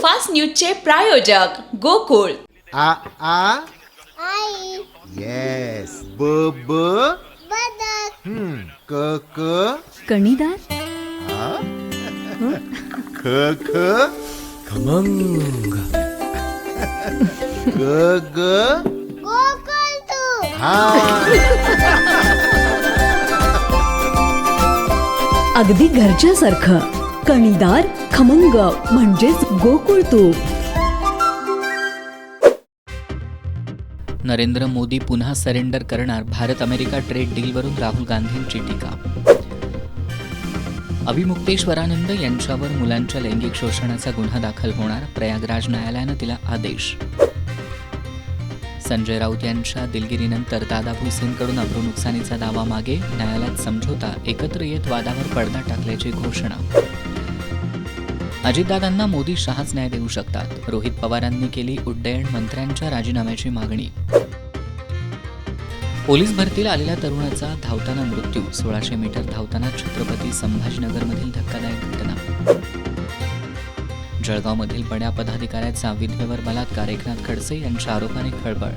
Fast न्यूजचे प्रायोजक गोकुळ. आ आ आई yes ब ब बदक क क कणीदार, ख ख खमंग. ग ग गोकुळ तू हा. अगदी घरच्यासारखं. कणीदार, खमंग म्हणजेच गोकुळ तूप. नरेंद्र मोदी पुन्हा सरेंडर करणार. भारत अमेरिका ट्रेड डीलवरून राहुल गांधींची टीका. अभिमुक्तेश्वरानंद यांच्यावर मुलांच्या लैंगिक शोषणाचा गुन्हा दाखल होणार. प्रयागराज न्यायालयानं दिला आदेश. संजय राऊत यांच्या दिलगिरीनंतर दादा भुसेंकडून अब्रू नुकसानीचा दावा मागे. न्यायालयात समझोता. एकत्र येत वादावर पडदा टाकल्याची घोषणा. अजितदादांना मोदी शहाच न्याय देऊ शकतात. रोहित पवारांनी केली उड्डयन मंत्र्यांच्या राजीनाम्याची मागणी. पोलीस भरतीला आलेल्या तरुणाचा धावताना मृत्यू. 1600 मीटर धावताना छत्रपती संभाजीनगरमधील धक्कादायक घटना. जळगावमधील बड्या पदाधिकाऱ्याचा विधवेवर बलात्कार. एकनाथ खडसे यांच्या आरोपाने खळबळ.